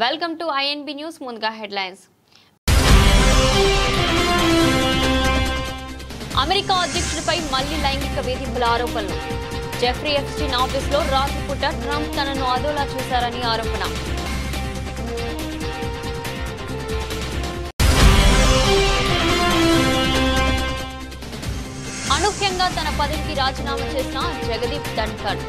Welcome to INB news. ముందుగా headlines. America అధ్యక్షుడిపై మళ్లీ లైంగిక వేధింపుల ఆరోపణలు. జెఫ్రీ ఎప్స్టీన్ ఆఫీసులో రాత్రిపూట ట్రంప్ తనను అదోలా చూశారని ఆరోపణ. అనూహ్యంగా తన పదవికి రాజీనామా చేసిన జగదీప్ ధన్కర్.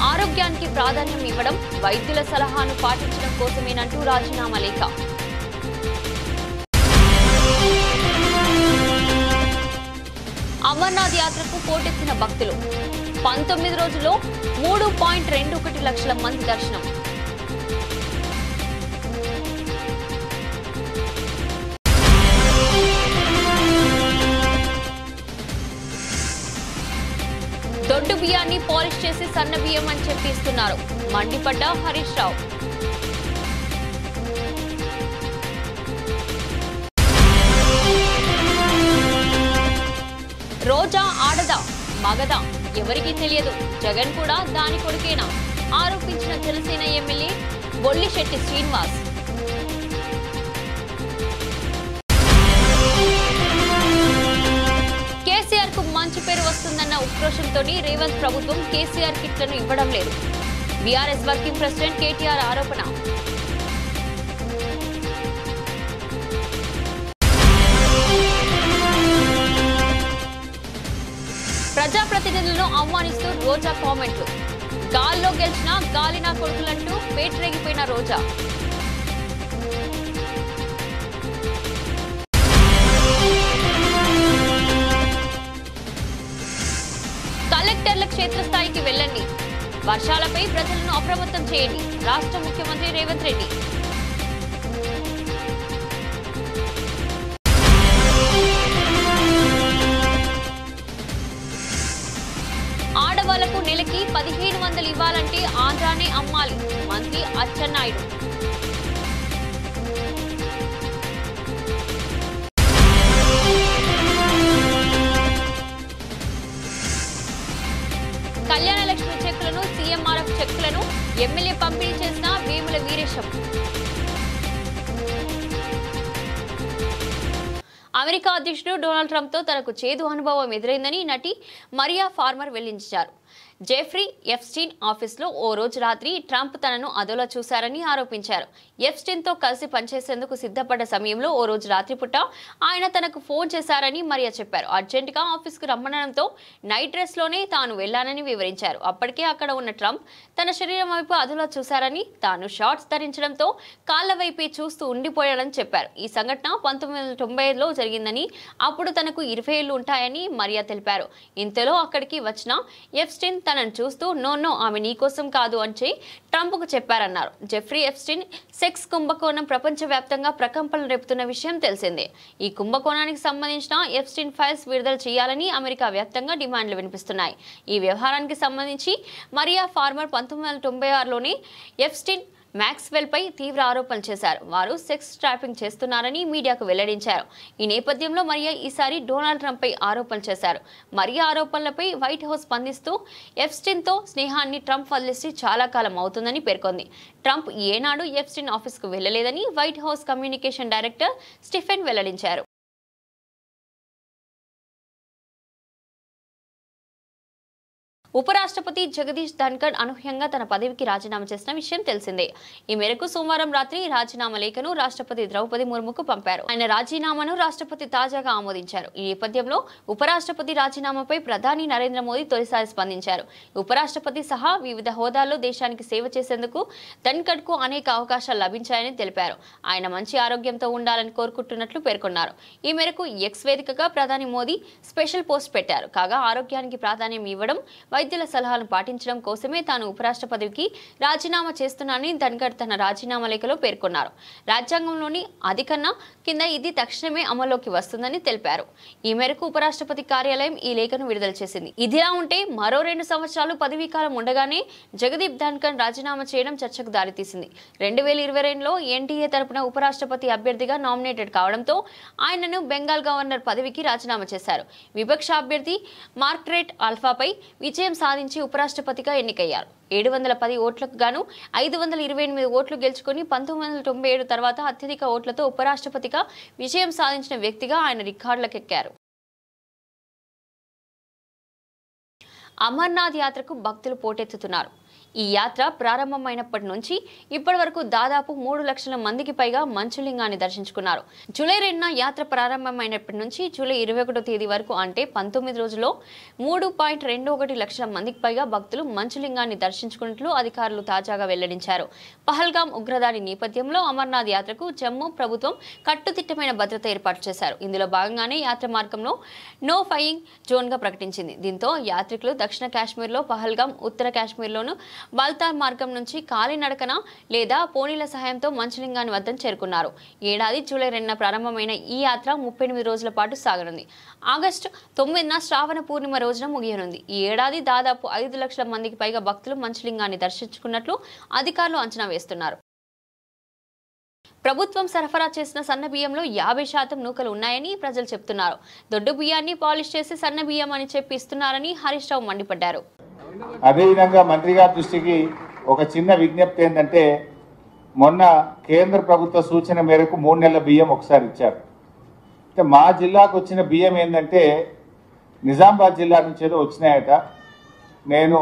ఆరోగ్యానికి ప్రాధాన్యం ఇవ్వడం, వైద్యుల సలహాను పాటించడం కోసమేనంటూ రాజీనామా లేఖ. అమర్నాథ్ యాత్రకు పోటెత్తిన భక్తులు. 19 రోజుల్లో 3.21 లక్షల మంది దర్శనం. దొడ్డు బియ్యాన్ని పాలిష్ చేసి సన్న బియ్యం అని చెప్పిస్తున్నారు. మండిపడ్డ హరీష్ రావు. రోజా ఆడదా మగదా ఎవరికీ తెలియదు, జగన్ కూడా దాని కొడుకేనా ఆరోపించిన జనసేన ఎమ్మెల్యే బొల్లిశెట్టి శ్రీనివాస్. కేసీఆర్ కు మంచి పేరు వస్తుందన్న ఉక్రోషంతో రేవంత్ ప్రభుత్వం కేసీఆర్ కిట్లను ఇవ్వడం లేదు. బీఆర్ఎస్ వర్కింగ్ ప్రెసిడెంట్ కేటీఆర్ ఆరోపణ. ప్రజాప్రతినిధులను అవమానిస్తూ రోజా కామెంట్లు. గాల్లో గెలిచిన గాలినా కొడుకులంటూ పేటరేగిపోయిన రోజా. కలెక్టర్ల క్షేత్రస్థాయికి వెళ్ళండి, వర్షాలపై ప్రజలను అప్రమత్తం చేయండి. రాష్ట్ర ముఖ్యమంత్రి రేవంత్ రెడ్డి. ఆడవాళ్లకు నెలకి 1500 ఇవ్వాలంటే ఆంధ్రానే అమ్మాలి, మంత్రి అచ్చెన్నాయుడు. కళ్యాణ లక్ష్మి చెక్కులను, సీఎంఆర్ఎఫ్ చెక్కులను ఎమ్మెల్యే పంపిణీ చేసిన వేముల వీరేశం. అమెరికా అధ్యక్షుడు డొనాల్డ్ ట్రంప్ తో తనకు చేదు అనుభవం ఎదురైందని నటి మరియా ఫార్మర్ వెల్లడించారు. జెఫ్రీ ఎప్స్టీన్ ఆఫీసులో ఓ రోజు రాత్రి ట్రంప్ తనను అదోలా చూశారని ఆరోపించారు. ఎప్స్టీన్ తో కలిసి పనిచేసేందుకు సిద్ధపడ్డ సమయంలో ఓ రోజు రాత్రిపూట ఆయన తనకు ఫోన్ చేశారని మరియా చెప్పారు. అర్జెంటుగా ఆఫీసుకు రమ్మనడంతో నైట్ డ్రెస్ లోనే తాను వెళ్లానని వివరించారు. అప్పటికే అక్కడ ఉన్న ట్రంప్ తన శరీరం వైపు అదోలా చూశారని, తాను షార్ట్స్ ధరించడంతో కాళ్ల వైపే చూస్తూ ఉండిపోయాడని చెప్పారు. ఈ సంఘటన 1995లో జరిగిందని, అప్పుడు తనకు 20 ఏళ్లు ఉంటాయని మరియా తెలిపారు. ఇంతలో అక్కడికి వచ్చిన ఎప్స్టీన్ తనను చూస్తూ నో ఆమె నీకోసం కాదు అని ట్రంప్ కు చెప్పారన్నారు. జెఫ్రీ ఎప్స్టీన్ సెక్స్ కుంభకోణం ప్రపంచవ్యాప్తంగా ప్రకంపనలు రేపుతున్న విషయం తెలిసిందే. ఈ కుంభకోణానికి సంబంధించిన ఎప్స్టీన్ ఫైల్స్ విడుదల చేయాలని అమెరికా వ్యాప్తంగా డిమాండ్లు వినిపిస్తున్నాయి. ఈ వ్యవహారానికి సంబంధించి మరియా ఫార్మర్ 1996లోనే ఎప్స్టీన్ మ్యాక్స్వెల్ పై తీవ్ర ఆరోపణలు చేశారు. వారు సెక్స్ ట్రాపింగ్ చేస్తున్నారని మీడియాకు వెల్లడించారు. ఈ నేపథ్యంలో మరియా ఈసారి డొనాల్డ్ ట్రంప్ పై ఆరోపణలు చేశారు. మరియా ఆరోపణలపై వైట్ హౌస్ స్పందిస్తూ ఎప్స్టీన్ తో స్నేహాన్ని ట్రంప్ వదిలేసి చాలా కాలం అవుతుందని పేర్కొంది. ట్రంప్ ఏనాడు ఎప్స్టీన్ ఆఫీస్ కు వెళ్లలేదని White House communication director Stephen వెల్లడించారు. ఉపరాష్ట్రపతి జగదీప్ ధన్కర్ అనూహ్యంగా తన పదవికి రాజీనామా చేసిన విషయం తెలిసిందే. ఈ మేరకు సోమవారం రాత్రి రాజీనామా లేఖను రాష్ట్రపతి ద్రౌపది ముర్ముకు పంపారు. ఆయన రాజీనామాను రాష్ట్రపతి తాజాగా ఆమోదించారు. ఈ నేపథ్యంలో ఉపరాష్ట్రపతి రాజీనామాపై ప్రధాని నరేంద్ర మోదీ తొలిసారి స్పందించారు. ఉపరాష్ట్రపతి సహా వివిధ హోదాల్లో దేశానికి సేవ చేసేందుకు ధన్కర్ కు అనేక అవకాశాలు లభించాయని తెలిపారు. ఆయన మంచి ఆరోగ్యంతో ఉండాలని కోరుకుంటున్నట్లు పేర్కొన్నారు. ఈ మేరకు ఎక్స్ వేదికగా ప్రధాని మోదీ స్పెషల్ పోస్ట్ పెట్టారు. కాగా ఆరోగ్యానికి ప్రాధాన్యం ఇవ్వడం, వైద్యుల సలహాలను పాటించడం కోసమే తాను ఉపరాష్ట్రపతికి రాజీనామా చేస్తున్నానని ధన్కర్ తన రాజీనామా లేఖలో పేర్కొన్నారు. రాజ్యాంగంలోని అధికన్నా కింద ఇది తక్షణమే అమల్లోకి వస్తుందని తెలిపారు. ఈ మేరకు ఉపరాష్ట్రపతి కార్యాలయం ఈ లేఖను విడుదల చేసింది. ఇదిలా ఉంటే మరో 2 సంవత్సరాలు పదవీకాలం ఉండగానే జగదీప్ ధన్కర్ రాజీనామా చేయడం చర్చకు దారితీసింది. 2022లో ఎన్డీఏ తరపున ఉపరాష్ట్రపతి అభ్యర్థిగా నామినేటెడ్ కావడంతో ఆయనను బెంగాల్ గవర్నర్ పదవికి రాజీనామా చేశారు. విపక్ష అభ్యర్థి మార్గరెట్ ఆల్ఫాపై విజయం విజయం సాధించి ఉపరాష్ట్రపతిగా ఎన్నికయ్యారు. 710 ఓట్లకు గాను 528 ఓట్లు గెలుచుకుని 1997 తర్వాత అత్యధిక ఓట్లతో ఉపరాష్ట్రపతిగా విజయం సాధించిన వ్యక్తిగా ఆయన రికార్డులకెక్కారు. అమర్నాథ్ యాత్రకు భక్తులు పోటెత్తుతున్నారు. ఈ యాత్ర ప్రారంభమైనప్పటి నుంచి ఇప్పటి వరకు దాదాపు 3 లక్షల మందికి పైగా మంచులింగాన్ని దర్శించుకున్నారు. జూలై 2న యాత్ర ప్రారంభమైనప్పటి నుంచి జూలై 21వ తేదీ వరకు అంటే 19 రోజుల్లో 3.21 లక్షల మందికి పైగా భక్తులు మంచులింగాన్ని దర్శించుకున్నట్లు అధికారులు తాజాగా వెల్లడించారు. పహల్గామ్ ఉగ్రదాడి నేపథ్యంలో అమర్నాథ్ యాత్రకు జమ్మూ ప్రభుత్వం కట్టుదిట్టమైన భద్రత ఏర్పాటు చేశారు. ఇందులో భాగంగానే యాత్ర మార్గంలో నో ఫైయింగ్ జోన్గా ప్రకటించింది. దీంతో యాత్రికులు దక్షిణ కాశ్మీర్లో పహల్గామ్, ఉత్తర కాశ్మీర్లోను బాల్తార్ మార్గం నుంచి కాలినడకన లేదా పోనీల సహాయంతో మంచులింగాన్ని వద్దకు చేరుకున్నారు. ఏడాది జూలై 2న ప్రారంభమైన ఈ యాత్ర 38 రోజుల పాటు సాగనుంది. ఆగస్టు 9న శ్రావణ పూర్ణిమ రోజున ముగియనుంది. ఈ ఏడాది దాదాపు 5 లక్షల మందికి పైగా భక్తులు మంచులింగాన్ని దర్శించుకున్నట్లు అధికారులు అంచనా వేస్తున్నారు. ప్రభుత్వం సరఫరా చేసిన సన్న బియ్యంలో 50% నూకలు ఉన్నాయని ప్రజలు చెప్తున్నారు. దొడ్డు బియ్యాన్ని పాలిష్ చేసి సన్న బియ్యం అని చెప్పి ఇస్తున్నారని హరీష్ రావు మండిపడ్డారు. అదేవిధంగా మంత్రి గారి దృష్టికి ఒక చిన్న విజ్ఞప్తి ఏంటంటే, మొన్న కేంద్ర ప్రభుత్వ సూచన మేరకు 3 నెలల బియ్యం ఒకసారి ఇచ్చారు. అంటే మా జిల్లాకు వచ్చిన బియ్యం ఏంటంటే నిజామాబాద్ జిల్లా నుంచి ఏదో వచ్చినాయట. నేను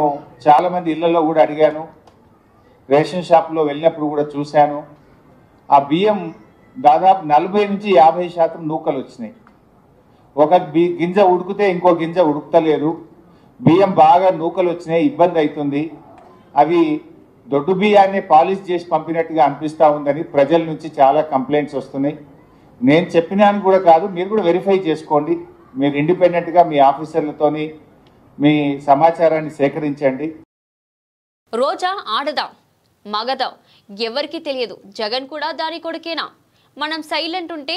చాలామంది ఇళ్లలో కూడా అడిగాను, రేషన్ షాప్లో వెళ్ళినప్పుడు కూడా చూశాను. ఆ బియ్యం దాదాపు 40 నుంచి 50% నూకలు వచ్చినాయి. ఒక గింజ ఉడికితే ఇంకో గింజ ఉడుకుతలేదు. బియ్యం బాగా నూకలు వచ్చినాయి, ఇబ్బంది అవుతుంది. అవి దొడ్డు బియ్యాన్ని పాలిష్ చేసి పంపినట్టుగా అనిపిస్తూ ఉందని ప్రజల నుంచి చాలా కంప్లైంట్స్ వస్తున్నాయి. నేను చెప్పినాను కూడా కాదు, మీరు కూడా వెరిఫై చేసుకోండి. మీరు ఇండిపెండెంట్గా మీ ఆఫీసర్లతోని మీ సమాచారాన్ని సేకరించండి. రోజా ఆడదా మగదా ఎవరికి తెలియదు. జగన్ కూడా దాని కొడుకేనా? మనం సైలెంట్ ఉంటే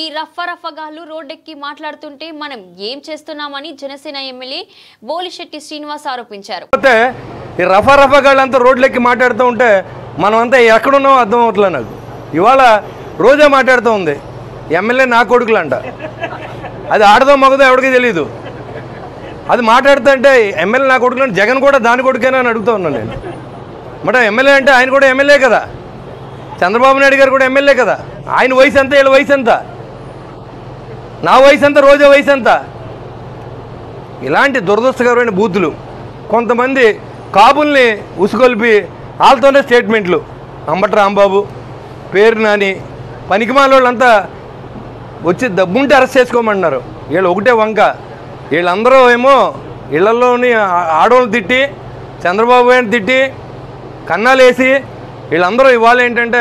ఈ రఫగాళ్ళు రోడ్డెక్కి మాట్లాడుతుంటే మనం ఏం చేస్తున్నామని జనసేన ఎమ్మెల్యే బోలిశెట్టి శ్రీనివాస్ ఆరోపించారు. ఈ రఫగాళ్ళంతా రోడ్లెక్కి మాట్లాడుతూ ఉంటే మనం అంతా ఎక్కడున్నామో అర్థం అవట్లే. నాకు ఇవాళ రోజా మాట్లాడుతూ ఉంది, ఎమ్మెల్యే నా కొడుకులంట. అది ఆడదో మగదో ఎవరికి తెలియదు. అది మాట్లాడుతుంటే ఎమ్మెల్యే నా కొడుకులంటే జగన్ కూడా దాని కొడుకేనా అని అడుగుతూ ఉన్నాను నేను. మరి ఎమ్మెల్యే అంటే ఆయన కూడా ఎమ్మెల్యే కదా, చంద్రబాబు నాయుడు గారు కూడా ఎమ్మెల్యే కదా. ఆయన వయసు ఎంత, వీళ్ళ వయసు ఎంత, నా వయసు ఎంత, రోజా వయసు ఎంత? ఇలాంటి దురదృష్టకరమైన బూతులు కొంతమంది కాబుల్ని ఉసుగొల్పి వాళ్ళతోనే స్టేట్మెంట్లు. అంబటి రాంబాబు, పేరు నాని, పనికిమాలోళ్ళంతా వచ్చి దబ్బుంటే అరెస్ట్ చేసుకోమన్నారు. వీళ్ళు ఒకటే వంక. వీళ్ళందరూ ఏమో ఇళ్లలోని ఆడవాళ్ళని తిట్టి, చంద్రబాబు గారిని తిట్టి, కన్నాలేసి, వీళ్ళందరూ ఇవాళ ఏంటంటే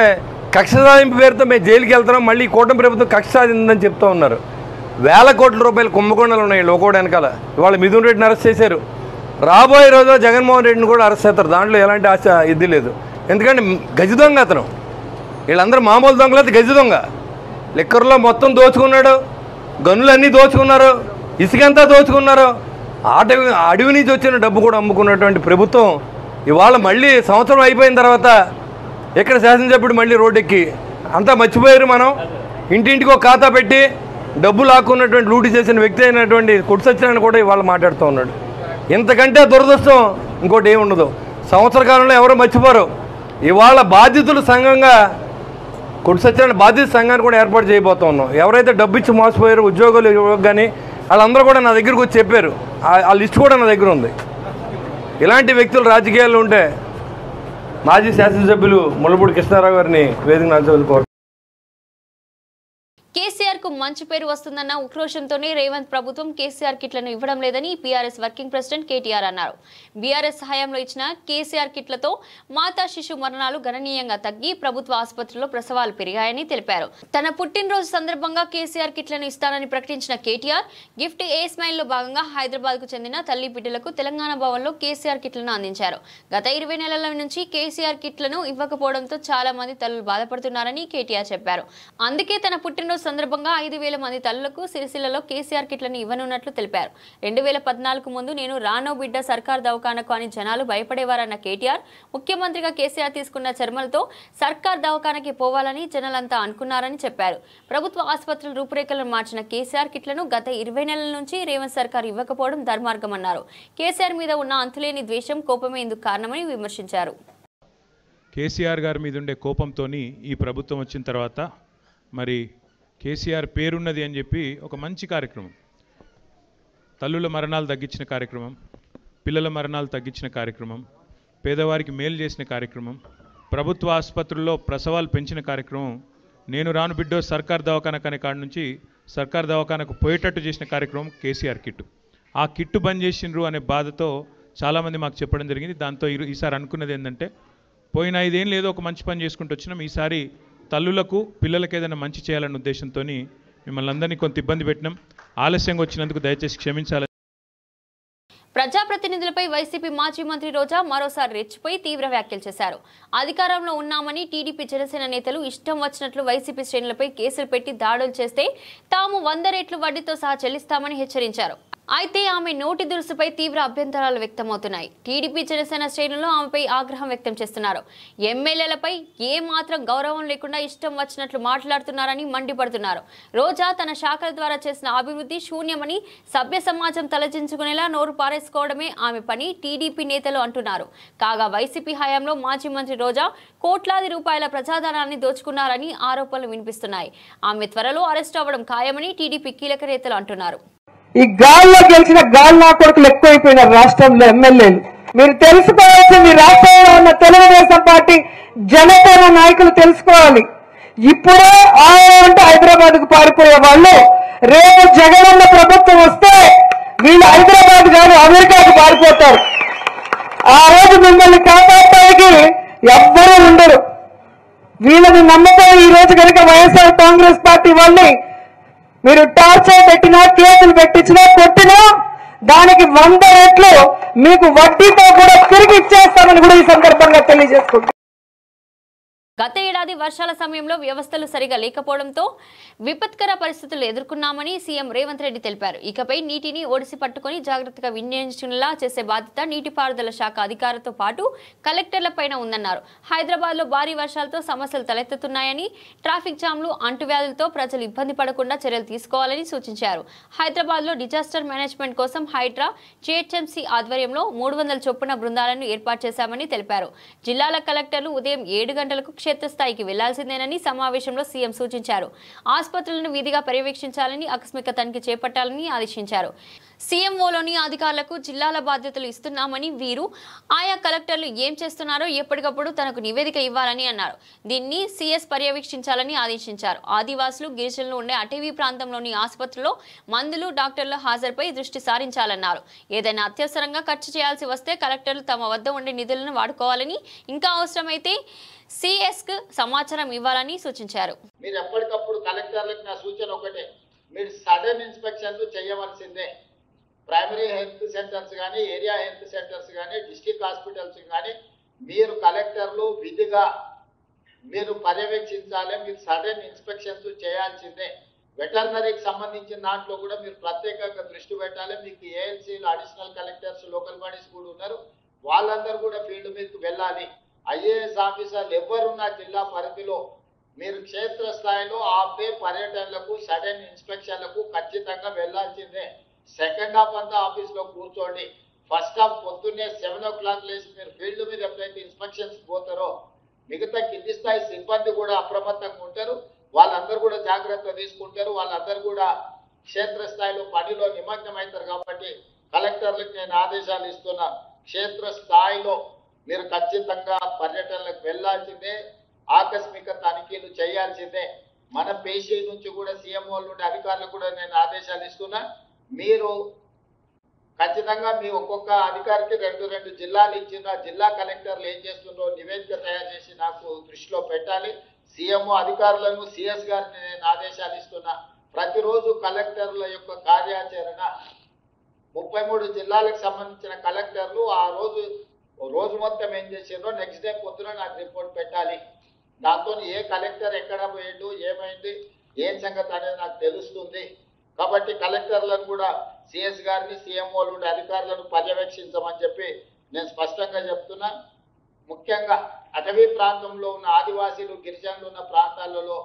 కక్ష సాధింపు పేరుతో మేము జైలుకి వెళ్తున్నాం, మళ్ళీ కూటమి ప్రభుత్వం కక్ష సాధిందని చెప్తూ ఉన్నారు. వేల కోట్ల రూపాయలు కుంభకోణాలు ఉన్నాయి లోకోడు వెనకాల. ఇవాళ మిథున్ రెడ్డిని అరెస్ట్ చేశారు. రాబోయే రోజులో జగన్మోహన్ రెడ్డిని కూడా అరెస్ట్ చేస్తారు. దాంట్లో ఎలాంటి ఆశ ఇది లేదు. ఎందుకంటే గజ దొంగ అతను. వీళ్ళందరూ మామూలు దొంగలు, గజ దొంగ. లిక్కర్లో మొత్తం దోచుకున్నాడు, గనులన్నీ దోచుకున్నారు, ఇసుకంతా దోచుకున్నారు. అడవి నుంచి వచ్చిన డబ్బు కూడా అమ్ముకున్నటువంటి ప్రభుత్వం ఇవాళ మళ్ళీ సంవత్సరం అయిపోయిన తర్వాత ఇక్కడ శాసనసభ్యుడు మళ్ళీ రోడ్డెక్కి అంతా మర్చిపోయారు. మనం ఇంటింటికి ఒక ఖాతా పెట్టి డబ్బు లాక్కున్నటువంటి లూటీ చేసిన వ్యక్తి అయినటువంటి కొట్టు సత్యనారాయణ కూడా ఇవాళ మాట్లాడుతూ ఉన్నాడు. ఇంతకంటే దురదృష్టం ఇంకోటి ఏమి ఉండదు. సంవత్సర కాలంలో ఎవరో మర్చిపోరు. ఇవాళ బాధితులు సంఘంగా కొట్టు సత్యనారాయణ బాధిత సంఘాన్ని కూడా ఏర్పాటు చేయబోతూ ఉన్నాం. ఎవరైతే డబ్బు ఇచ్చి మోసపోయారో ఉద్యోగాలు కానీ వాళ్ళందరూ కూడా నా దగ్గరకు వచ్చి చెప్పారు. ఆ లిస్ట్ కూడా నా దగ్గర ఉంది. ఇలాంటి వ్యక్తులు రాజకీయాల్లో ఉంటే మాజీ శాసనసభ్యులు ముళ్ళపూడి కృష్ణారావు గారిని వేదిక నాల్చుకోవాలి. కేసీఆర్ కు మంచి పేరు వస్తుందన్న ఉక్రోషంతోనే రేవంత్ ప్రభుత్వం కేసీఆర్ కిట్లను ఇవ్వడం లేదని పీఆర్ఎస్ వర్కింగ్ ప్రెసిడెంట్ కేటీఆర్ అన్నారు. బీఆర్ఎస్ హయాంలో ఇచ్చిన కేసీఆర్ కిట్లతో మాతా శిశు మరణాలు గణనీయంగా తగ్గి ప్రభుత్వ ఆసుపత్రుల్లో ప్రసవాలు పెరిగాయని తెలిపారు. తన పుట్టినరోజు సందర్భంగా కేసీఆర్ కిట్లను ఇస్తానని ప్రకటించిన కేటీఆర్ గిఫ్ట్ ఏ స్మైల్ లో భాగంగా హైదరాబాద్ కు చెందిన తల్లి బిడ్డలకు తెలంగాణ భవన్లో కేసీఆర్ కిట్లను అందించారు. గత 20 నెలల నుంచి కేసీఆర్ కిట్లను ఇవ్వకపోవడంతో చాలా మంది తల్లులు బాధపడుతున్నారని కేటీఆర్ చెప్పారు. అందుకే తన పుట్టినరోజు సందర్భంగా 5,000 మంది తల్లులకు సిరిసిల్లలో కేసీఆర్ కిట్లను ఇవ్వనున్నట్లు తెలిపారు. 2014 ముందు నేను రానో బిడ్డ సర్కార్ దవాఖానకు అని జనాలు భయపడేవారన్న కేటీఆర్ ముఖ్యమంత్రిగా కేసీఆర్ తీసుకున్న చర్మలతో సర్కార్ దవాఖానకి పోవాలని జనాలంతా అనుకున్నారని చెప్పారు. ప్రభుత్వ ఆసుపత్రుల రూపురేఖలను మార్చిన కేసీఆర్ కిట్లను గత 20 నెలల నుంచి రేవంత్ సర్కార్ ఇవ్వకపోవడం ధర్మార్గమన్నారు. కేసీఆర్ మీద ఉన్న అంతులేని ద్వేషం, కోపమే ఇందుకు కారణమని విమర్శించారు. కేసీఆర్ గారి మీద ఉండే కోపంతోని ఈ ప్రభుత్వం వచ్చిన తర్వాత మరి కేసీఆర్ పేరున్నది అని చెప్పి ఒక మంచి కార్యక్రమం, తల్లుల మరణాలు తగ్గించిన కార్యక్రమం, పిల్లల మరణాలు తగ్గించిన కార్యక్రమం, పేదవారికి మేలు చేసిన కార్యక్రమం, ప్రభుత్వ ఆసుపత్రుల్లో ప్రసవాలు పెంచిన కార్యక్రమం, నేను రాను బిడ్డో సర్కార్ దవాఖానకు అనే కాడ నుంచి సర్కార్ దవాఖానకు పోయేటట్టు చేసిన కార్యక్రమం కేసీఆర్ కిట్టు. ఆ కిట్టు బంద్ చేసిండ్రు అనే బాధతో చాలామంది మాకు చెప్పడం జరిగింది. దాంతో ఈసారి అనుకున్నది ఏంటంటే, పోయిన 5 ఏళ్ళు ఏదో ఒక మంచి పని చేసుకుంటూ వచ్చినాం, ఈసారి తల్లులకు పిల్లలకు ఏదైనా మంచి చేయాలన్న ఉద్దేశంతో మిమ్మల్ని అందరినీ కొంత ఇబ్బంది పెట్టినాం. ఆలస్యంగా వచ్చినందుకు దయచేసి క్షమించాలి. ప్రజాప్రతినిధులపై వైసీపీ మాజీ మంత్రి రోజా మరోసారి రెచ్చిపోయి తీవ్ర వ్యాఖ్యలు చేశారు. అధికారంలో ఉన్నామని టీడీపీ, జనసేన నేతలు ఇష్టం వచ్చినట్లు వైసీపీ శ్రేణులపై కేసులు పెట్టి దాడులు చేస్తే తాము 100 రెట్లు వడ్డీతో సహా చెల్లిస్తామని హెచ్చరించారు. అయితే ఆమె నోటి దురుసుపై తీవ్ర అభ్యంతరాలు వ్యక్తమవుతున్నాయి. టీడీపీ, జనసేన శ్రేణులు ఆమెపై ఆగ్రహం వ్యక్తం చేస్తున్నారు. ఎమ్మెల్యేలపై ఏ మాత్రం గౌరవం లేకుండా ఇష్టం వచ్చినట్లు మాట్లాడుతున్నారని మండిపడుతున్నారు. రోజా తన శాఖల ద్వారా చేసిన అభివృద్ధి శూన్యమని, సభ్య సమాజం తలదించుకునేలా నోరు పారేసుకోవడమే ఆమె పని టీడీపీ నేతలు అంటున్నారు. కాగా వైసీపీ హయాంలో మాజీ మంత్రి రోజా కోట్లాది రూపాయల ప్రజాధనాన్ని దోచుకున్నారని ఆరోపణలు వినిపిస్తున్నాయి. ఆమె త్వరలో అరెస్ట్ అవ్వడం ఖాయమని టీడీపీ కీలక నేతలు అంటున్నారు. ఈ గాల్లో గెలిచిన గాల్లో కొడుకులు ఎక్కువైపోయినారు రాష్ట్రంలో ఎమ్మెల్యేలు. మీరు తెలుసుకోవాల్సింది, రాష్ట్రంలో ఉన్న తెలుగుదేశం పార్టీ, జనసేన నాయకులు తెలుసుకోవాలి. ఇప్పుడే అంటే హైదరాబాద్ కు పారిపోయే వాళ్ళు రేపు జగనన్న ప్రభుత్వం వస్తే వీళ్ళు హైదరాబాద్ గారు అమెరికాకు పారిపోతారు. ఆ రోజు మిమ్మల్ని కాపాడటానికి ఎవ్వరూ ఉండరు. వీళ్ళని నమ్మకం ఈ రోజు కనుక వైఎస్ఆర్ కాంగ్రెస్ పార్టీ వాళ్ళని మీరు టార్చర్ పెట్టినా, కేసులు పెట్టించినా, కొట్టినా దానికి 100 రెట్లు మీకు వడ్డీతో కూడా తిరిగి ఇచ్చేస్తామని కూడా ఈ సందర్భంగా తెలియజేసుకుంటాం. గత ఏడాది వర్షాల సమయంలో వ్యవస్థలు సరిగా లేకపోవడంతో విపత్కర పరిస్థితులు ఎదుర్కొన్నామని సీఎం రేవంత్ రెడ్డి తెలిపారు. ఇకపై నీటిని ఒడిసి పట్టుకుని జాగ్రత్తగా వినియోగించుకునేలా చేసే బాధ్యత నీటిపారుదల శాఖ అధికారులతో పాటు కలెక్టర్లపైన ఉందన్నారు. హైదరాబాద్లో భారీ వర్షాలతో సమస్యలు తలెత్తుతున్నాయని, ట్రాఫిక్ జామ్లు, అంటువ్యాధులతో ప్రజలు ఇబ్బంది పడకుండా చర్యలు తీసుకోవాలని సూచించారు. హైదరాబాద్లో డిజాస్టర్ మేనేజ్మెంట్ కోసం హైడ్రా, జీహెచ్ఎంసీ ఆధ్వర్యంలో 300 చొప్పున బృందాలను ఏర్పాటు చేశామని తెలిపారు. జిల్లాల కలెక్టర్లు ఉదయం 7 గంటలకు క్షేత్రస్థాయికి వెళ్లాల్సిందేనని సమావేశంలో సీఎం సూచించారు. ఆసుపత్రులను విధిగా పర్యవేక్షించాలని, ఆకస్మిక తనిఖీ చేపట్టాలని ఆదేశించారు. సీఎంఓలోని అధికారులకు జిల్లాల బాధ్యతలు ఇస్తున్నామని, వీరు ఆయా కలెక్టర్లు ఏం చేస్తున్నారో ఎప్పటికప్పుడు తనకు నివేదిక ఇవ్వాలని అన్నారు. దీన్ని సీఎస్ పర్యవేక్షించాలని ఆదేశించారు. ఆదివాసులు, గిరిజనులు ఉండే అటవీ ప్రాంతంలోని ఆసుపత్రుల్లో మందులు, డాక్టర్ల హాజరుపై దృష్టి సారించాలన్నారు. ఏదైనా అత్యవసరంగా ఖర్చు చేయాల్సి వస్తే కలెక్టర్లు తమ వద్ద ఉండే నిధులను వాడుకోవాలని, ఇంకా అవసరమైతే సిఎస్ కు సమాచారం ఇవ్వాలని సూచించారు. మీరు ఎప్పటికప్పుడు కలెక్టర్లకు నా సూచన ఒకటే, మీరు సడన్ ఇన్స్పెక్షన్లు చేయవలసిందే. ప్రైమరీ హెల్త్ సెంటర్స్ కానీ, ఏరియా హెల్త్ సెంటర్స్ కానీ, డిస్ట్రిక్ట్ హాస్పిటల్స్ కానీ మీరు కలెక్టర్లు విధిగా మీరు పర్యవేక్షించాలి. మీరు సడన్ ఇన్స్పెక్షన్స్ చేయాల్సిందే. వెటర్నరీకి సంబంధించిన దాంట్లో కూడా మీరు ప్రత్యేకంగా దృష్టి పెట్టాలి. మీకు ఏఎల్సీలు, అడిషనల్ కలెక్టర్స్, లోకల్ బాడీస్ కూడా ఉన్నారు, వాళ్ళందరూ కూడా ఫీల్డ్ మీదకి వెళ్ళాలి. ఐఏఎస్ ఆఫీసర్లు ఎవరున్నా జిల్లా పరిధిలో మీరు క్షేత్రస్థాయిలో ఆపే పర్యటనలకు, సడన్ ఇన్స్పెక్షన్లకు ఖచ్చితంగా వెళ్లాల్సిందే. సెకండ్ హాఫ్ అంతా ఆఫీస్లో కూర్చోండి. ఫస్ట్ హాఫ్ పొద్దున్నే 7 o'clock లేసి మీరు ఫీల్డ్ మీద ఎప్పుడైతే ఇన్స్పెక్షన్స్ పోతారో మిగతా కింది స్థాయి సిబ్బంది కూడా అప్రమత్తంగా ఉంటారు. వాళ్ళందరూ కూడా జాగ్రత్త తీసుకుంటారు. వాళ్ళందరూ కూడా క్షేత్రస్థాయిలో పనిలో నిమగ్నం అవుతారు. కాబట్టి కలెక్టర్లకు నేను ఆదేశాలు ఇస్తున్నా, క్షేత్రస్థాయిలో మీరు ఖచ్చితంగా పర్యటనలకు వెళ్లాల్సిందే, ఆకస్మిక తనిఖీలు చేయాల్సిందే. మన పేషీ నుంచి కూడా సీఎంఓ నుండి అధికారులకు కూడా నేను ఆదేశాలు ఇస్తున్నా. మీరు ఖచ్చితంగా మీ ఒక్కొక్క అధికారికి 2 జిల్లాలు ఇచ్చిన జిల్లా కలెక్టర్లు ఏం చేస్తుందో నివేదిక తయారు చేసి నాకు దృష్టిలో పెట్టాలి. సీఎంఓ అధికారులను, సిఎస్ గారిని నేను ఆదేశాలు ఇస్తున్నా. ప్రతిరోజు కలెక్టర్ల యొక్క కార్యాచరణ 33 జిల్లాలకు సంబంధించిన కలెక్టర్లు ఆ రోజు మొత్తం ఏం చేసిందో నెక్స్ట్ డే పొద్దున నాకు రిపోర్ట్ పెట్టాలి. దాంతో ఏ కలెక్టర్ ఎక్కడ పోయిండు, ఏమైంది, ఏం సంగతి అనేది నాకు తెలుస్తుంది. కాబట్టి కలెక్టర్లను కూడా సిఎస్ గారిని సీఎంఓలు ఉండే అధికారులను పర్యవేక్షించమని చెప్పి నేను స్పష్టంగా చెప్తున్నా. ముఖ్యంగా అటవీ ప్రాంతంలో ఉన్న ఆదివాసీలు గిరిజనులు ఉన్న ప్రాంతాలలో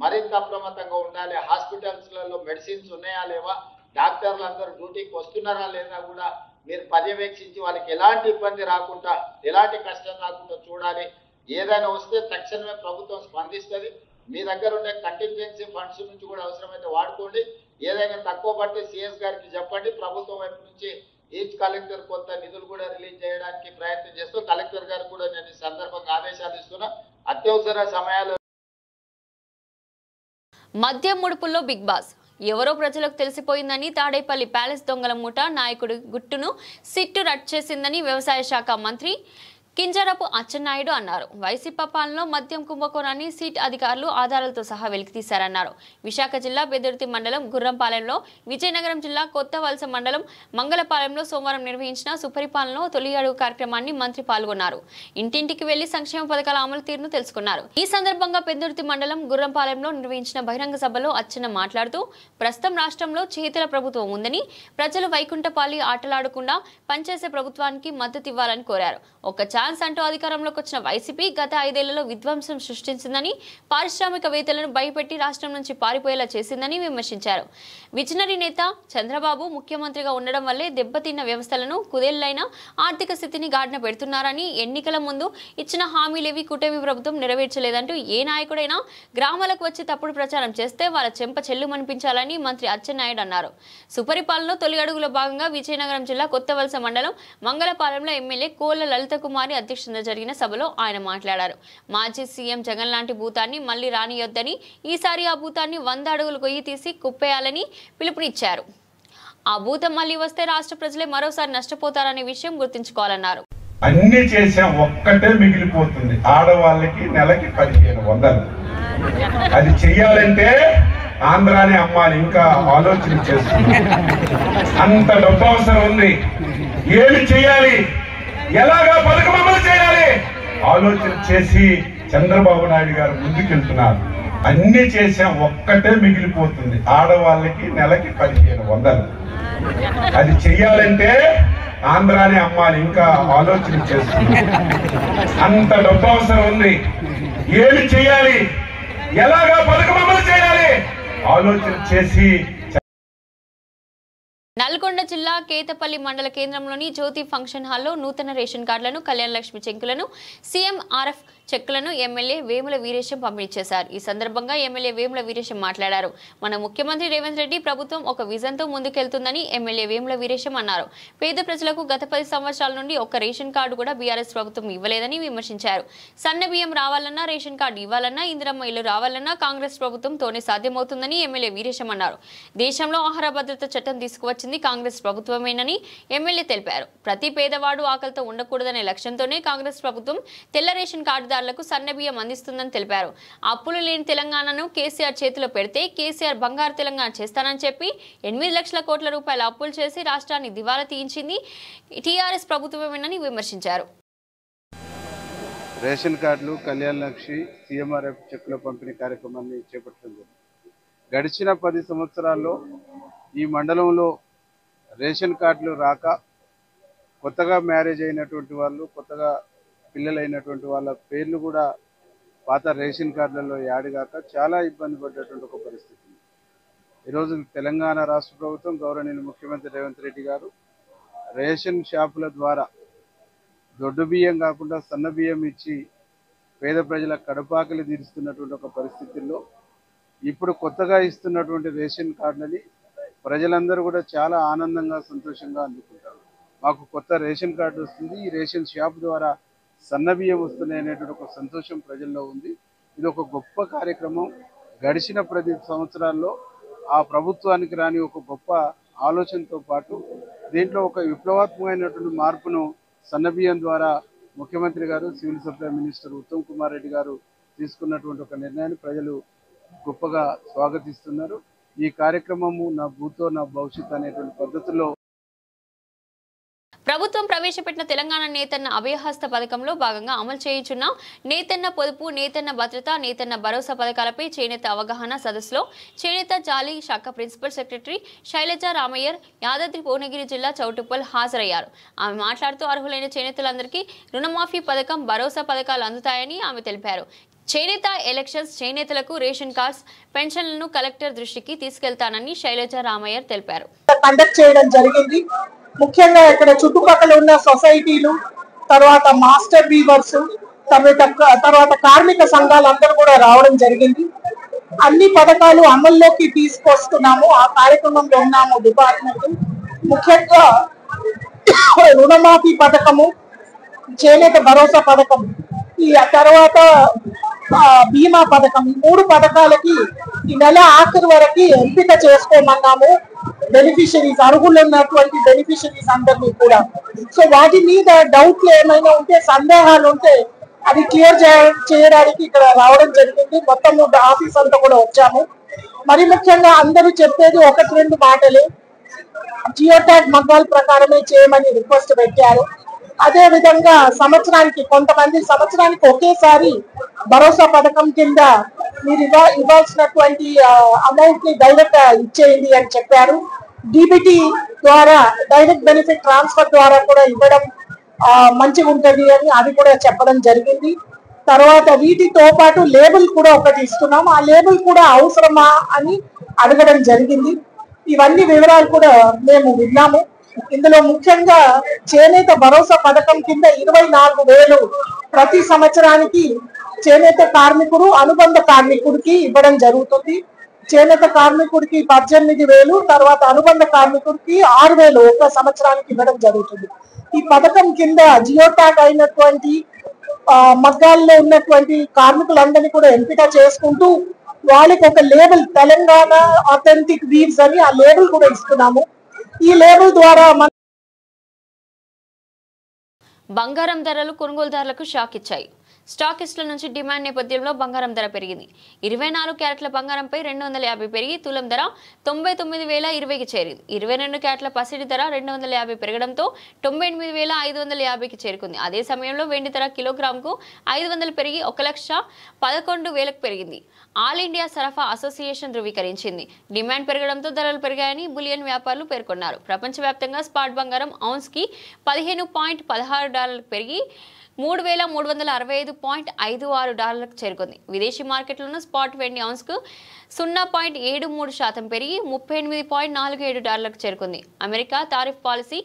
మరింత అప్రమత్తంగా ఉండాలి. హాస్పిటల్స్లలో మెడిసిన్స్ ఉన్నాయా లేవా, డాక్టర్లు అందరూ డ్యూటీకి వస్తున్నారా లేదా కూడా మీరు పర్యవేక్షించి వాళ్ళకి ఎలాంటి ఇబ్బంది రాకుండా ఎలాంటి కష్టం రాకుండా చూడాలి. ఏదైనా వస్తే తక్షణమే ప్రభుత్వం స్పందిస్తుంది. మీ దగ్గర ఉండే కంటింజెన్సీ ఫండ్స్ నుంచి కూడా అవసరమైతే వాడుకోండి. ఏదైనా తక్కువ పడితే సిఎస్ గారికి చెప్పండి. ప్రభుత్వం వైపు నుంచి ఈచ్ కలెక్టర్ కొంత నిధులు కూడా రిలీజ్ చేయడానికి ప్రయత్నం చేస్తూ కలెక్టర్ గారు కూడా నేను ఈ సందర్భంగా ఆదేశాలు ఇస్తున్నా. అత్యవసర సమయాల్లో మద్యం ముడుపుల్లో బిగ్ బాస్ ఎవరో ప్రజలకు తెలిసిపోయిందని తాడేపల్లి ప్యాలెస్ దొంగల ముఠ నాయకుడి గుట్టును సిట్టు రట్ చేసిందని వ్యవసాయ శాఖ మంత్రి కింజరపు అచ్చెన్నాయుడు అన్నారు. వైసీపీ పాలనలో మద్యం కుంభకోణాన్ని సీట్ అధికారులు ఆధారాలతో సహా వెలికితీశారన్నారు. విశాఖ జిల్లా బెదుర్తి మండలం గుర్రంపాలెంలో, విజయనగరం జిల్లా కొత్త వలస మండలం మంగళపాలెంలో సోమవారం నిర్వహించిన సుపరిపాలనలో తొలి అడుగు కార్యక్రమాన్ని మంత్రి పాల్గొన్నారు. ఇంటింటికి వెళ్లి సంక్షేమ పథకాల అమలు తీరును తెలుసుకున్నారు. ఈ సందర్భంగా బెదుర్తి మండలం గుర్రంపాలెంలో నిర్వహించిన బహిరంగ సభలో అచ్చెన్న మాట్లాడుతూ ప్రస్తుతం రాష్ట్రంలో చేతుల ప్రభుత్వం ఉందని, ప్రజలు వైకుంఠపాలి ఆటలాడకుండా పనిచేసే ప్రభుత్వానికి మద్దతు ఇవ్వాలని కోరారు. ఒక ఛాన్స్ అంటూ అధికారంలోకి వచ్చిన వైసీపీ గత 5 ఏళ్లలో విధ్వంసం సృష్టించిందని, పారిశ్రామికవేత్తలను భయపెట్టి రాష్ట్రం నుంచి పారిపోయేలా చేసిందని విమర్శించారు. విజనరీ నేత చంద్రబాబు ముఖ్యమంత్రిగా ఉండడం వల్లే దెబ్బతిన్న వ్యవస్థలను, కుదేళ్లైన ఆర్థిక స్థితిని గాడిన పెడుతున్నారని, ఎన్నికల ముందు ఇచ్చిన హామీలేవి కూటమి ప్రభుత్వం నెరవేర్చలేదంటూ ఏ నాయకుడైనా గ్రామాలకు వచ్చి తప్పుడు ప్రచారం చేస్తే వాళ్ళ చెంప చెల్లుమనిపించాలని మంత్రి అచ్చెన్నాయుడు అన్నారు. సుపరిపాలనలో తొలి అడుగులో భాగంగా విజయనగరం జిల్లా కొత్త వలస మండలం మంగళపాలెంలో ఎమ్మెల్యే కోళ్ల లలిత కుమారి అధ్యక్షతన జరిగిన సభలో ఆయన మాట్లాడారు. మాజీ సీఎం జగన్ లాంటి భూతాన్ని మళ్లీ రానియొద్దని, ఈసారి ఆ భూతాన్ని 100 అడుగులు గొయ్యి తీసి కుప్పేయాలని పిలుపునిచ్చారు. ఆ భూతం మళ్లీ వస్తే రాష్ట్ర ప్రజలే మరోసారి నష్టపోతారనే విషయం గుర్తుంచుకోవాలన్నారు. అన్ని చేసే ఒక్కటే మిగిలిపోతుంది, ఆడవాళ్ళకి నెలకి 1500. అది చెయ్యాలంటే ఆంధ్రాని అమ్మాలి. ఇంకా ఆలోచన చేస్తుంది, అంత డబ్బు అవసరం ఉంది. ఏమి చేయాలి, ఎలాగా పథకం అమలు చేయాలి ఆలోచన చేసి చంద్రబాబు నాయుడు గారు ముందుకెళ్తున్నారు. అన్ని చేసే ఒక్కటే మిగిలిపోతుంది, ఆడవాళ్ళకి నెలకి 1500. అది చెయ్యాలంటే ఆంధ్రాని అమ్మాలి. ఇంకా ఆలోచన చేస్తుంది, అంత డబ్బు అవసరం ఉంది. ఏమి చేయాలి, ఎలాగా పథకం అమలు చేయాలి ఆలోచన చేసి. నల్గొండ జిల్లా కేతపల్లి మండల కేంద్రంలోని జ్యోతి ఫంక్షన్ హాల్లో నూతన రేషన్ కార్డులను, కళ్యాణ లక్ష్మి చెక్కులను, సీఎంఆర్ఎఫ్ చెక్కులను ఎమ్మెల్యే వేముల వీరేశం పంపిణీ చేశారు. ఈ సందర్భంగా ఎమ్మెల్యే వేముల వీరేశం మాట్లాడారు. మన ముఖ్యమంత్రి రేవంత్ రెడ్డి ప్రభుత్వం ఒక విజన్తో ముందుకెళ్తుందని ఎమ్మెల్యే వేముల వీరేశం అన్నారు. పేద ప్రజలకు గత 10 సంవత్సరాల నుండి ఒక్క రేషన్ కార్డు కూడా బీఆర్ఎస్ ప్రభుత్వం ఇవ్వలేదని విమర్శించారు. సన్న బియ్యం రావాలన్నా, రేషన్ కార్డు ఇవ్వాలన్నా, ఇందిరమ్మ ఇల్లు రావాలన్నా కాంగ్రెస్ ప్రభుత్వంతోనే సాధ్యమవుతుందని ఎమ్మెల్యే వీరేశం అన్నారు. దేశంలో ఆహార భద్రత చట్టం తీసుకువచ్చింది కాంగ్రెస్ ప్రభుత్వమేనని ఎమ్మెల్యే తెలిపారు. ప్రతి పేదవాడు ఆకలితో ఉండకూడదనే లక్ష్యంతోనే కాంగ్రెస్ ప్రభుత్వం తెల్ల రేషన్ కార్డుదారులకు సన్న బియ్యం అందిస్తుందని తెలిపారు. అప్పులు లేని తెలంగాణను కేసీఆర్ చేతిలో పెడితే కేసీఆర్ బంగారు తెలంగాణ చేస్తానని చెప్పి 8 లక్షల కోట్ల రూపాయల అప్పులు చేసి రాష్ట్రాన్ని దివాలా తీయించింది టీఆర్ఎస్ ప్రభుత్వమేనని విమర్శించారు. రేషన్ కార్డులు, కళ్యాణ లక్ష్మి, సీఎంఆర్ఎఫ్ చెక్కుల పంపిణీ కార్యక్రమాన్ని చేపట్టింది. గడిచిన 10 సంవత్సరాల్లో ఈ మండలంలో రేషన్ కార్డులు రాక కొత్తగా మ్యారేజ్ అయినటువంటి వాళ్ళు, కొత్తగా పిల్లలైనటువంటి వాళ్ళ పేర్లు కూడా పాత రేషన్ కార్డులలో యాడ్ కాక చాలా ఇబ్బంది పడ్డటువంటి ఒక పరిస్థితి. ఈరోజు తెలంగాణ రాష్ట్ర ప్రభుత్వం, గౌరవనీయులు ముఖ్యమంత్రి రేవంత్ రెడ్డి గారు రేషన్ షాపుల ద్వారా దొడ్డు బియ్యం కాకుండా సన్న బియ్యం ఇచ్చి పేద ప్రజల కడుపాకలి తీరుస్తున్నటువంటి ఒక పరిస్థితుల్లో ఇప్పుడు కొత్తగా ఇస్తున్నటువంటి రేషన్ కార్డులని ప్రజలందరూ కూడా చాలా ఆనందంగా, సంతోషంగా అందుకుంటారు. మాకు కొత్త రేషన్ కార్డు వస్తుంది, ఈ రేషన్ షాప్ ద్వారా సన్న బియ్యం వస్తున్నాయి అనేటువంటి ఒక సంతోషం ప్రజల్లో ఉంది. ఇది ఒక గొప్ప కార్యక్రమం. గడిచిన 10 సంవత్సరాల్లో ఆ ప్రభుత్వానికి రాని ఒక గొప్ప ఆలోచనతో పాటు దీంట్లో ఒక విప్లవాత్మకమైనటువంటి మార్పును సన్న బియ్యం ద్వారా ముఖ్యమంత్రి గారు, civil supply minister Uttam Kumar Reddy గారు తీసుకున్నటువంటి ఒక నిర్ణయాన్ని ప్రజలు గొప్పగా స్వాగతిస్తున్నారు. ఈ కార్యక్రమము నా భూతో నా భవిష్యత్ అనేటువంటి పద్ధతిలో ప్రభుత్వం ప్రవేశ ప్రవేశపెట్టిన తెలంగాణ నేతన్న అభయహస్త పథకంలో భాగంగా అమలు చేయుచున్న నేతన్న పొదుపు, నేతన్న భద్రత, నేతన్న భరోసా పథకాలపై చేనేత అవగాహన సదస్సులో చేనేత జాలి శాఖ ప్రిన్సిపల్ సెక్రటరీ శైలజ రామయ్యర్, యాదాద్రి భువనగిరి జిల్లా చౌటుప్పల్ హాజరయ్యారు. ఆమె మాట్లాడుతూ అర్హులైన చేనేతలందరికీ రుణమాఫీ పథకం, భరోసా పథకాలు అందుతాయని ఆమె తెలిపారు. చేనేత ఎలక్షన్స్ చేనేతలకు రేషన్ కార్డ్స్, పెన్షన్లను కలెక్టర్ దృష్టికి తీసుకెళ్తానని శైలజ రామయ్యర్ తెలిపారు. కండక్ట్ చేయడం జరిగింది. ముఖ్యంగా ఇక్కడ చుట్టుపక్కల ఉన్న సొసైటీలు, తర్వాత మాస్టర్ వీవర్స్, తర్వాత కార్మిక సంఘాలు అందరూ కూడా రావడం జరిగింది. అన్ని పథకాలు అమల్లోకి తీసుకొస్తున్నాము. ఆ కార్యక్రమంలో ఉన్నాము డిపార్ట్మెంట్. ముఖ్యంగా రుణమాఫీ పథకము, చేనేత భరోసా పథకం, ఈ తర్వాత బీమా పథకం, ఈ 3 పథకాలకి ఈ నెల ఆఖరి వరకు ఎంపిక చేసుకోమన్నాము బెనిఫిషరీస్, అర్హులు ఉన్నటువంటి బెనిఫిషరీస్ అందరినీ కూడా. సో వాటి మీద డౌట్లు ఏమైనా ఉంటే, సందేహాలు ఉంటే అది క్లియర్ చేయడానికి ఇక్కడ రావడం జరిగింది. మొత్తం ఆఫీస్ అంతా కూడా వచ్చాము. మరి ముఖ్యంగా అందరూ చెప్పేది 1-2 మాటలే. జియో ట్యాగ్ మగ్గాల ప్రకారమే చేయమని రిక్వెస్ట్ పెట్టారు. అదే విధంగా కొంతమంది సంవత్సరానికి ఒకేసారి భరోసా పథకం కింద మీరు ఇవ్వాల్సినటువంటి అమౌంట్ ని డైరెక్ట్ ఇచ్చేయండి అని చెప్పారు. డిబిటీ ద్వారా, డైరెక్ట్ బెనిఫిట్ ట్రాన్స్ఫర్ ద్వారా కూడా ఇవ్వడం మంచిగా ఉంటుంది అని అది కూడా చెప్పడం జరిగింది. తర్వాత వీటితో పాటు లేబుల్ కూడా ఒకటి ఇస్తున్నాం. ఆ లేబుల్ కూడా అవసరమా అని అడగడం జరిగింది. ఇవన్నీ వివరాలు కూడా మేము విన్నాము. ఇందులో ముఖ్యంగా చేనేత భరోసా పథకం కింద 24,000 ప్రతి సంవత్సరానికి చేనేత కార్మికుడు, అనుబంధ కార్మికుడికి ఇవ్వడం జరుగుతుంది. చేనేత కార్మికుడికి 18,000, తర్వాత అనుబంధ కార్మికుడికి 6,000 ఒక సంవత్సరానికి ఇవ్వడం జరుగుతుంది. ఈ పథకం కింద జియో ట్యాగ్ అయినటువంటి మగ్గాల్లో ఉన్నటువంటి కార్మికులందరినీ కూడా ఎంపిక చేసుకుంటూ వాళ్ళకి ఒక లేబుల్, తెలంగాణ ఆథెంటిక్ వీవ్స్ అని ఆ లేబుల్ కూడా ఇస్తున్నాము. ఈ లేబుల్ ద్వారా బంగారం ధరలు కొనుగోలుదారులకు షాక్ ఇచ్చాయి. స్టాకిస్టుల నుంచి డిమాండ్ నేపథ్యంలో బంగారం ధర పెరిగింది. 24 క్యారెట్ల బంగారంపై 250 పెరిగి తులం ధర 99,020కి చేరింది. 22 క్యారెట్ల పసిడి ధర 250 పెరగడంతో 98,550కి చేరుకుంది. అదే సమయంలో వెండి ధర కిలోగ్రాముకు 500 పెరిగి 1,11,000కు పెరిగింది. ఆల్ ఇండియా సరఫరా అసోసియేషన్ ధృవీకరించింది. డిమాండ్ పెరగడంతో ధరలు పెరిగాయని బులియన్ వ్యాపారులు పేర్కొన్నారు. ప్రపంచవ్యాప్తంగా స్పాట్ బంగారం ఔన్స్ కి $15.16 పెరిగి $3,365.56 చేరుకుంది. విదేశీ మార్కెట్లోనూ స్పాట్ వెండి ఔన్స్కు 0.73% పెరిగి $38.47 చేరుకుంది. America tariff policy,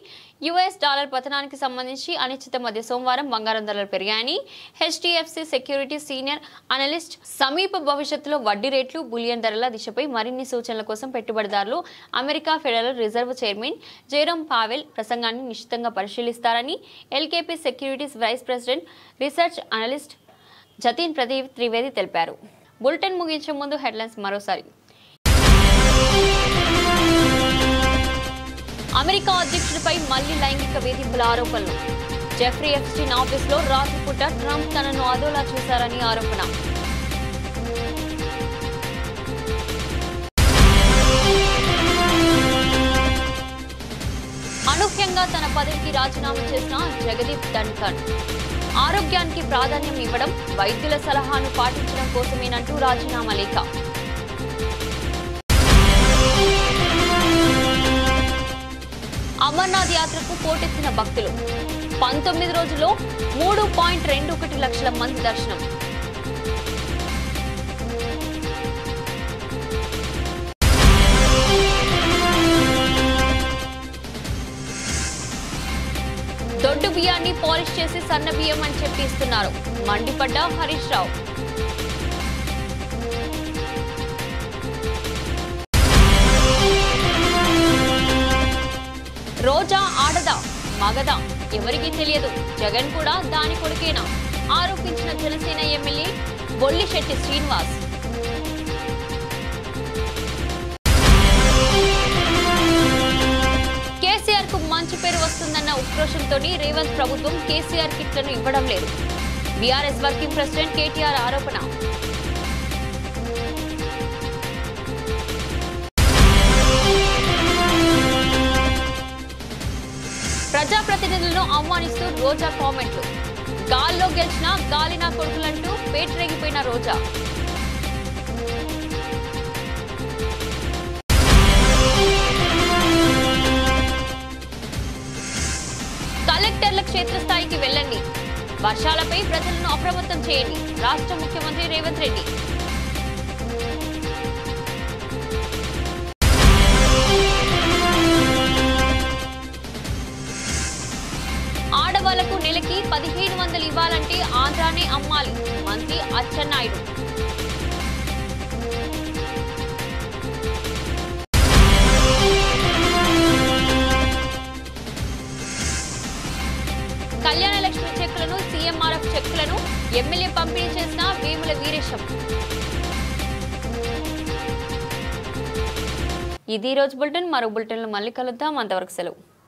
US dollar పతనానికి సంబంధించి అనిశ్చిత మధ్య సోమవారం బంగారం ధరలు పెరిగాయని హెచ్డిఎఫ్సి సెక్యూరిటీస్ సీనియర్ అనలిస్ట్ సమీప భవిష్యత్తులో వడ్డీ రేట్లు, బులియన్ ధరల దిశపై మరిన్ని సూచనల కోసం పెట్టుబడిదారులు America federal reserve chairman Jerome Powell ప్రసంగాన్ని నిశ్చితంగా పరిశీలిస్తారని LKP securities vice president research analyst Jatin Pradeep Trivedi తెలిపారు. బులెటిన్ ముగించే ముందు హెడ్లైన్స్ మరోసారి. అమెరికా అధ్యక్షుడిపై మళ్లీ లైంగిక వేధింపుల ఆరోపణలు. జెఫ్రీ ఎప్స్టీన్ ఆఫీసులో రాత్రిపూట ట్రంప్ తనను అదోలా చూశారని ఆరోపణ. అనూహ్యంగా తన పదవికి రాజీనామా చేసిన జగదీప్ ధన్కర్. ఆరోగ్యానికి ప్రాధాన్యం ఇవ్వడం, వైద్యుల సలహాను పాటించడం కోసమేనంటూ రాజీనామా లేఖ. అమర్నాథ్ యాత్రకు పోటెత్తిన భక్తులు. 19 రోజుల్లో 3.21 లక్షల మంది దర్శనం. దొడ్డు బియ్యాన్ని పాలిష్ చేసి సన్న బియ్యం అని చెప్పి ఇస్తున్నారు. మండిపడ్డ హరీష్ రావు. రోజా ఆడదా మగదా ఎవరికీ తెలియదు, జగన్ కూడా దాని కొడుకేనా ఆరోపించిన జనసేన ఎమ్మెల్యే బొల్లిశెట్టి శ్రీనివాస్. కేసీఆర్ కు మంచి పేరు వస్తుందన్న ఉక్రోషంతో రేవంత్ ప్రభుత్వం కేసీఆర్ కిట్లను ఇవ్వడం లేదు. బీఆర్ఎస్ వర్కింగ్ ప్రెసిడెంట్ కేటీఆర్ ఆరోపణ. ప్రజాప్రతినిధులను అవమానిస్తూ రోజా కామెంట్లు. గాల్లో గెలిచిన గాలినా కొడుకులంటూ పేటరేగిపోయిన రోజా. కలెక్టర్ల క్షేత్రస్థాయికి వెళ్ళండి, వర్షాలపై ప్రజలను అప్రమత్తం చేయండి. రాష్ట్ర ముఖ్యమంత్రి రేవంత్ రెడ్డి. ఆడవాళ్లకు నెలకి 1500 ఇవ్వాలంటే ఆంధ్రానే అమ్మాలి. మంత్రి అచ్చెన్నాయుడు. కళ్యాణలక్ష్మి చెక్కులను, సీఎంఆర్ఎఫ్ చెక్కులను ఎమ్మెల్యే పంపిణీ చేసిన వేముల వీరేశం. ఇది రోజు బులెటిన్. మరో బులెటిన్లో మళ్ళీ కలుద్దాం. అంతవరకు సెలవు.